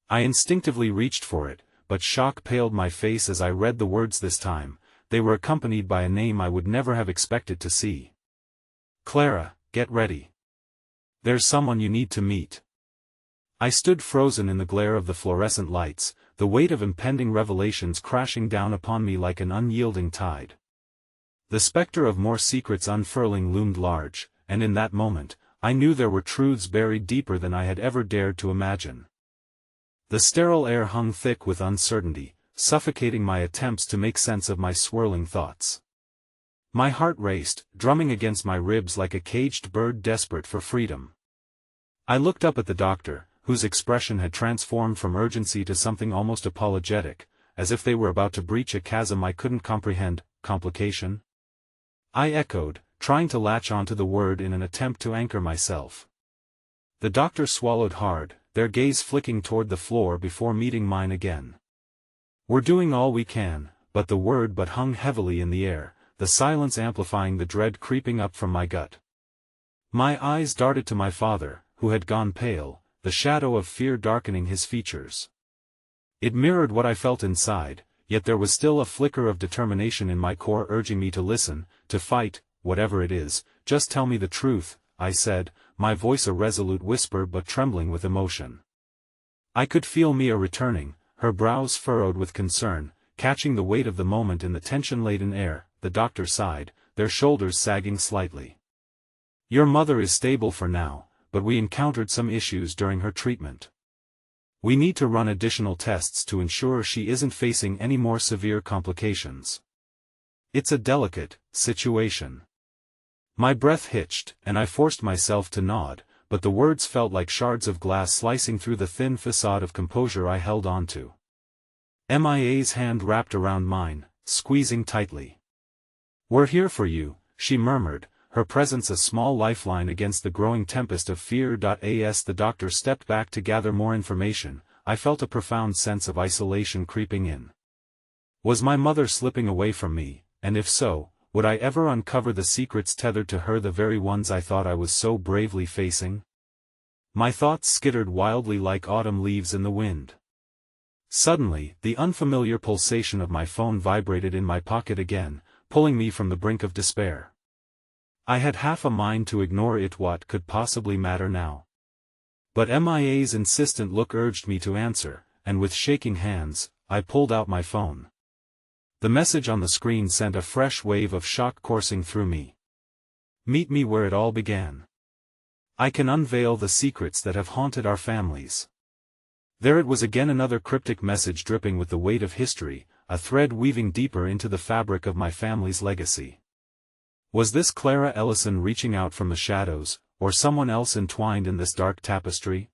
I instinctively reached for it, but shock paled my face as I read the words this time. They were accompanied by a name I would never have expected to see. "Clara, get ready. There's someone you need to meet." I stood frozen in the glare of the fluorescent lights, the weight of impending revelations crashing down upon me like an unyielding tide. The specter of more secrets unfurling loomed large, and in that moment, I knew there were truths buried deeper than I had ever dared to imagine. The sterile air hung thick with uncertainty, suffocating my attempts to make sense of my swirling thoughts. My heart raced, drumming against my ribs like a caged bird desperate for freedom. I looked up at the doctor, whose expression had transformed from urgency to something almost apologetic, as if they were about to breach a chasm I couldn't comprehend. "Complication?" I echoed, trying to latch onto the word in an attempt to anchor myself. The doctor swallowed hard, their gaze flicking toward the floor before meeting mine again. "We're doing all we can," but the word "but" hung heavily in the air, the silence amplifying the dread creeping up from my gut. My eyes darted to my father, who had gone pale, the shadow of fear darkening his features. It mirrored what I felt inside, yet there was still a flicker of determination in my core urging me to listen, to fight. "Whatever it is, just tell me the truth," I said, my voice a resolute whisper but trembling with emotion. I could feel Mia returning, her brows furrowed with concern, catching the weight of the moment in the tension-laden air. The doctor sighed, their shoulders sagging slightly. "Your mother is stable for now, but we encountered some issues during her treatment. We need to run additional tests to ensure she isn't facing any more severe complications. It's a delicate situation. My breath hitched, and I forced myself to nod, but the words felt like shards of glass slicing through the thin facade of composure I held onto. MIA's hand wrapped around mine, squeezing tightly. "We're here for you," she murmured, her presence a small lifeline against the growing tempest of fear. As the doctor stepped back to gather more information, I felt a profound sense of isolation creeping in. Was my mother slipping away from me, and if so, would I ever uncover the secrets tethered to her, the very ones I thought I was so bravely facing? My thoughts skittered wildly like autumn leaves in the wind. Suddenly, the unfamiliar pulsation of my phone vibrated in my pocket again, pulling me from the brink of despair. I had half a mind to ignore it. What could possibly matter now? But MIA's insistent look urged me to answer, and with shaking hands, I pulled out my phone. The message on the screen sent a fresh wave of shock coursing through me. "Meet me where it all began. I can unveil the secrets that have haunted our families." There it was again, another cryptic message dripping with the weight of history, a thread weaving deeper into the fabric of my family's legacy. Was this Clara Ellison reaching out from the shadows, or someone else entwined in this dark tapestry?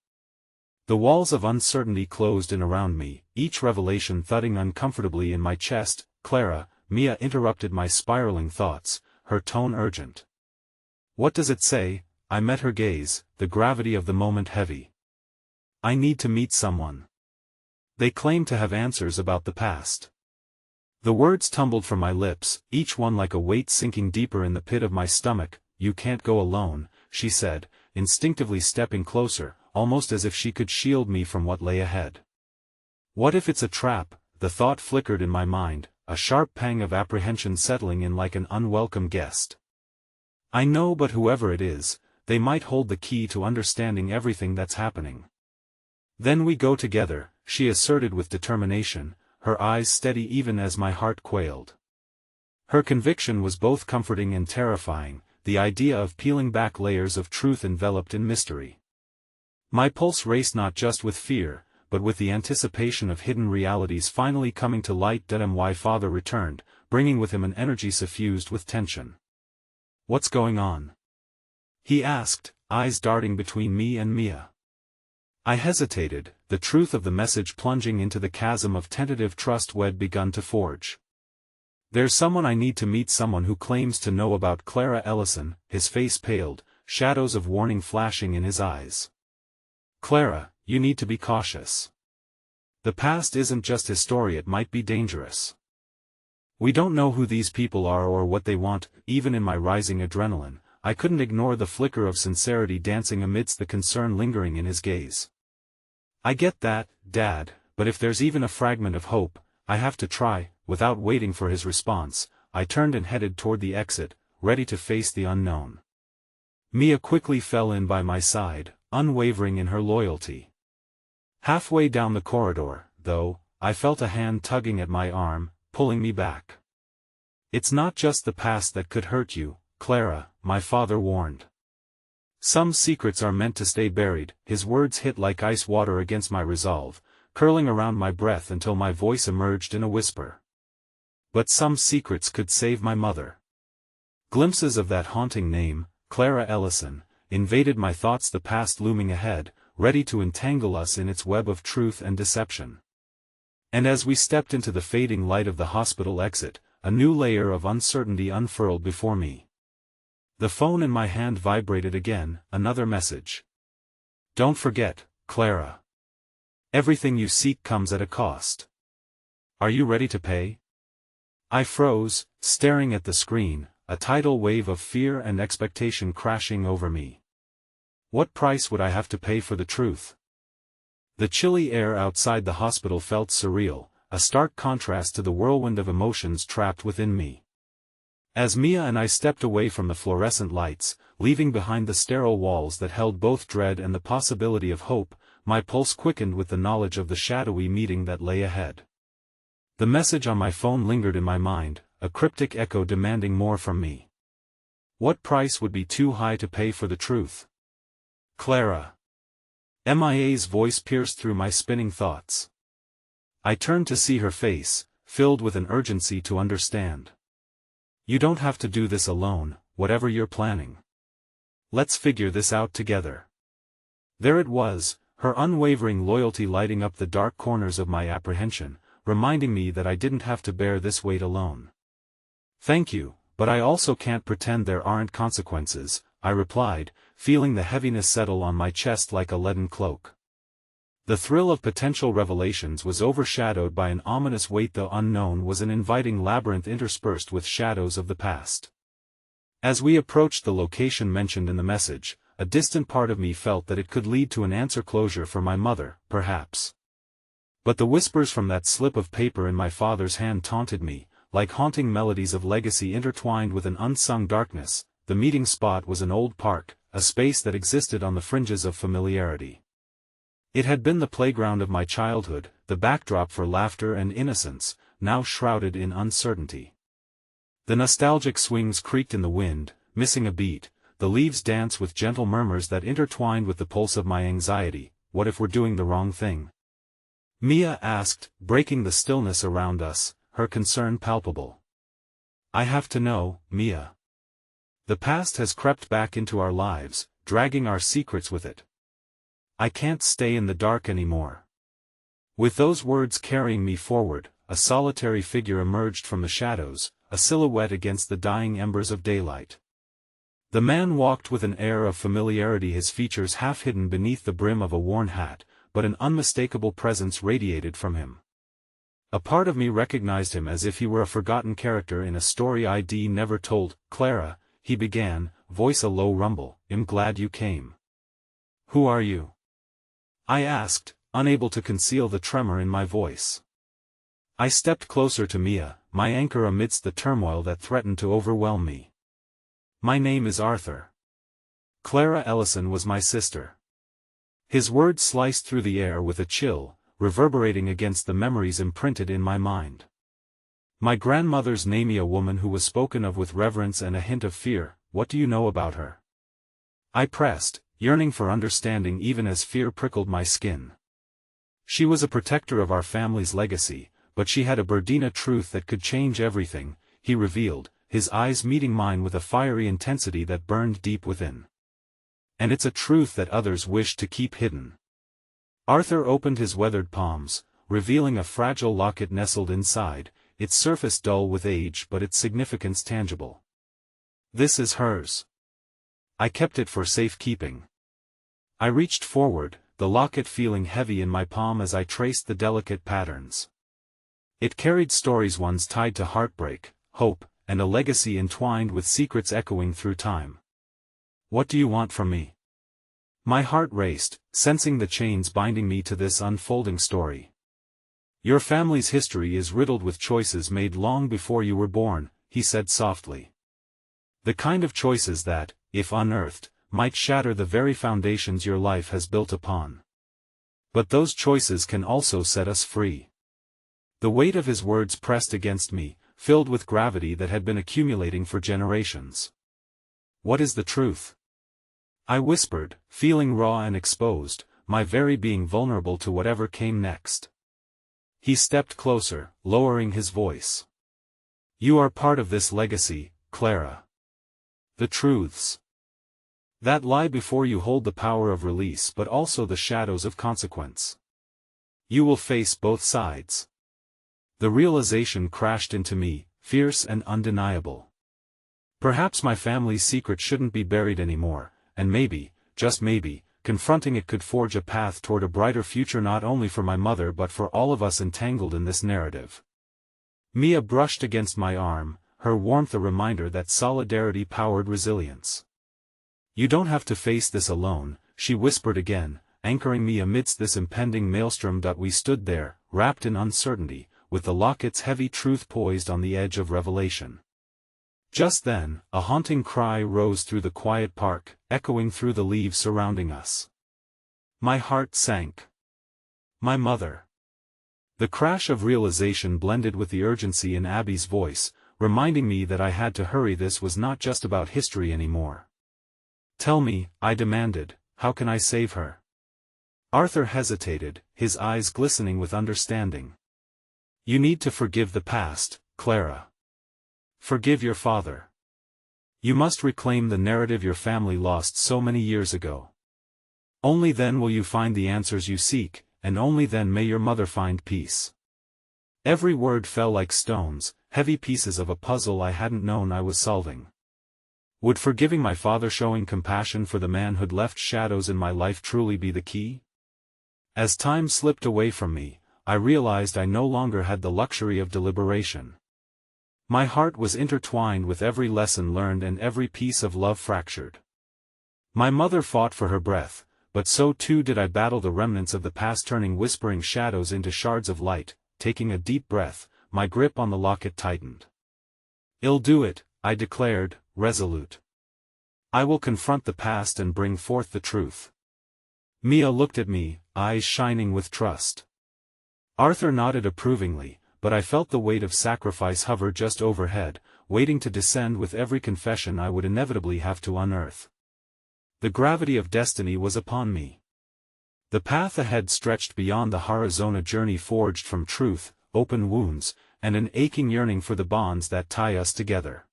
The walls of uncertainty closed in around me, each revelation thudding uncomfortably in my chest. "Clara," Mia interrupted my spiraling thoughts, her tone urgent. "What does it say?" I met her gaze, the gravity of the moment heavy. "I need to meet someone. They claim to have answers about the past." The words tumbled from my lips, each one like a weight sinking deeper in the pit of my stomach. "You can't go alone," she said, instinctively stepping closer, almost as if she could shield me from what lay ahead. What if it's a trap? The thought flickered in my mind, a sharp pang of apprehension settling in like an unwelcome guest. "I know, but whoever it is, they might hold the key to understanding everything that's happening." "Then we go together," she asserted with determination, her eyes steady even as my heart quailed. Her conviction was both comforting and terrifying, the idea of peeling back layers of truth enveloped in mystery. My pulse raced not just with fear, but with the anticipation of hidden realities finally coming to light. My father returned, bringing with him an energy suffused with tension. "What's going on?" he asked, eyes darting between me and Mia. I hesitated, the truth of the message plunging into the chasm of tentative trust we'd begun to forge. "There's someone I need to meet, someone who claims to know about Clara Ellison." His face paled, shadows of warning flashing in his eyes. "Clara, you need to be cautious. The past isn't just history, it might be dangerous. We don't know who these people are or what they want." Even in my rising adrenaline, I couldn't ignore the flicker of sincerity dancing amidst the concern lingering in his gaze. "I get that, Dad, but if there's even a fragment of hope, I have to try." Without waiting for his response, I turned and headed toward the exit, ready to face the unknown. Mia quickly fell in by my side, unwavering in her loyalty. Halfway down the corridor, though, I felt a hand tugging at my arm, pulling me back. "It's not just the past that could hurt you, Clara," my father warned. "Some secrets are meant to stay buried." His words hit like ice water against my resolve, curling around my breath until my voice emerged in a whisper. "But some secrets could save my mother." Glimpses of that haunting name, Clara Ellison, invaded my thoughts, the past looming ahead, ready to entangle us in its web of truth and deception. And as we stepped into the fading light of the hospital exit, a new layer of uncertainty unfurled before me. The phone in my hand vibrated again, another message. "Don't forget, Clara. Everything you seek comes at a cost. Are you ready to pay?" I froze, staring at the screen, a tidal wave of fear and expectation crashing over me. What price would I have to pay for the truth? The chilly air outside the hospital felt surreal, a stark contrast to the whirlwind of emotions trapped within me. As Mia and I stepped away from the fluorescent lights, leaving behind the sterile walls that held both dread and the possibility of hope, my pulse quickened with the knowledge of the shadowy meeting that lay ahead. The message on my phone lingered in my mind, a cryptic echo demanding more from me. What price would be too high to pay for the truth? Clara. Mia's voice pierced through my spinning thoughts. I turned to see her face, filled with an urgency to understand. You don't have to do this alone, whatever you're planning. Let's figure this out together. There it was, her unwavering loyalty lighting up the dark corners of my apprehension, reminding me that I didn't have to bear this weight alone. Thank you, but I also can't pretend there aren't consequences, I replied, feeling the heaviness settle on my chest like a leaden cloak. The thrill of potential revelations was overshadowed by an ominous weight. The unknown was an inviting labyrinth interspersed with shadows of the past. As we approached the location mentioned in the message, a distant part of me felt that it could lead to an answer, closure for my mother, perhaps. But the whispers from that slip of paper in my father's hand taunted me, like haunting melodies of legacy intertwined with an unsung darkness. The meeting spot was an old park, a space that existed on the fringes of familiarity. It had been the playground of my childhood, the backdrop for laughter and innocence, now shrouded in uncertainty. The nostalgic swings creaked in the wind, missing a beat, the leaves danced with gentle murmurs that intertwined with the pulse of my anxiety. What if we're doing the wrong thing? Mia asked, breaking the stillness around us, her concern palpable. I have to know, Mia. The past has crept back into our lives, dragging our secrets with it. I can't stay in the dark anymore. With those words carrying me forward, a solitary figure emerged from the shadows, a silhouette against the dying embers of daylight. The man walked with an air of familiarity, his features half hidden beneath the brim of a worn hat, but an unmistakable presence radiated from him. A part of me recognized him as if he were a forgotten character in a story I'd never told. Clara, he began, voice a low rumble, I'm glad you came. Who are you? I asked, unable to conceal the tremor in my voice. I stepped closer to Mia, my anchor amidst the turmoil that threatened to overwhelm me. My name is Arthur. Clara Ellison was my sister. His words sliced through the air with a chill, reverberating against the memories imprinted in my mind. My grandmother's name, a woman who was spoken of with reverence and a hint of fear. What do you know about her? I pressed, yearning for understanding even as fear prickled my skin. She was a protector of our family's legacy, but she had a Berdina truth that could change everything, he revealed, his eyes meeting mine with a fiery intensity that burned deep within. And it's a truth that others wish to keep hidden. Arthur opened his weathered palms, revealing a fragile locket nestled inside, its surface dull with age but its significance tangible. This is hers. I kept it for safekeeping. I reached forward, the locket feeling heavy in my palm as I traced the delicate patterns. It carried stories once tied to heartbreak, hope, and a legacy entwined with secrets echoing through time. What do you want from me? My heart raced, sensing the chains binding me to this unfolding story. Your family's history is riddled with choices made long before you were born, he said softly. The kind of choices that, if unearthed, might shatter the very foundations your life has built upon. But those choices can also set us free. The weight of his words pressed against me, filled with gravity that had been accumulating for generations. What is the truth? I whispered, feeling raw and exposed, my very being vulnerable to whatever came next. He stepped closer, lowering his voice. You are part of this legacy, Clara. The truths that lie before you hold the power of release but also the shadows of consequence. You will face both sides. The realization crashed into me, fierce and undeniable. Perhaps my family's secret shouldn't be buried anymore, and maybe, just maybe, confronting it could forge a path toward a brighter future not only for my mother but for all of us entangled in this narrative. Mia brushed against my arm, her warmth a reminder that solidarity powered resilience. You don't have to face this alone, she whispered again, anchoring me amidst this impending maelstrom. We stood there, wrapped in uncertainty, with the locket's heavy truth poised on the edge of revelation. Just then, a haunting cry rose through the quiet park, echoing through the leaves surrounding us. My heart sank. My mother. The crash of realization blended with the urgency in Abby's voice, reminding me that I had to hurry. This was not just about history anymore. Tell me, I demanded, how can I save her? Arthur hesitated, his eyes glistening with understanding. You need to forgive the past, Clara. Forgive your father. You must reclaim the narrative your family lost so many years ago. Only then will you find the answers you seek, and only then may your mother find peace. Every word fell like stones, heavy pieces of a puzzle I hadn't known I was solving. Would forgiving my father, showing compassion for the man who'd left shadows in my life, truly be the key? As time slipped away from me, I realized I no longer had the luxury of deliberation. My heart was intertwined with every lesson learned and every piece of love fractured. My mother fought for her breath, but so too did I battle the remnants of the past, turning whispering shadows into shards of light. Taking a deep breath, my grip on the locket tightened. "I'll do it," I declared, resolute. "I will confront the past and bring forth the truth." Mia looked at me, eyes shining with trust. Arthur nodded approvingly, but I felt the weight of sacrifice hover just overhead, waiting to descend with every confession I would inevitably have to unearth. The gravity of destiny was upon me. The path ahead stretched beyond the horizon, a journey forged from truth, open wounds, and an aching yearning for the bonds that tie us together.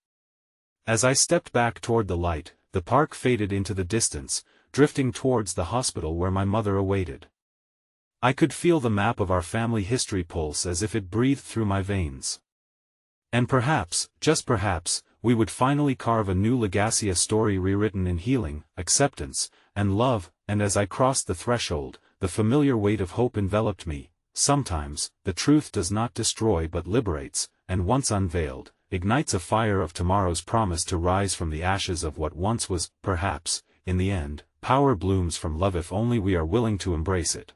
As I stepped back toward the light, the park faded into the distance, drifting towards the hospital where my mother awaited. I could feel the map of our family history pulse as if it breathed through my veins. And perhaps, just perhaps, we would finally carve a new legacy, a story rewritten in healing, acceptance, and love. And as I crossed the threshold, the familiar weight of hope enveloped me. Sometimes, the truth does not destroy but liberates, and once unveiled, ignites a fire of tomorrow's promise to rise from the ashes of what once was. Perhaps, in the end, power blooms from love if only we are willing to embrace it.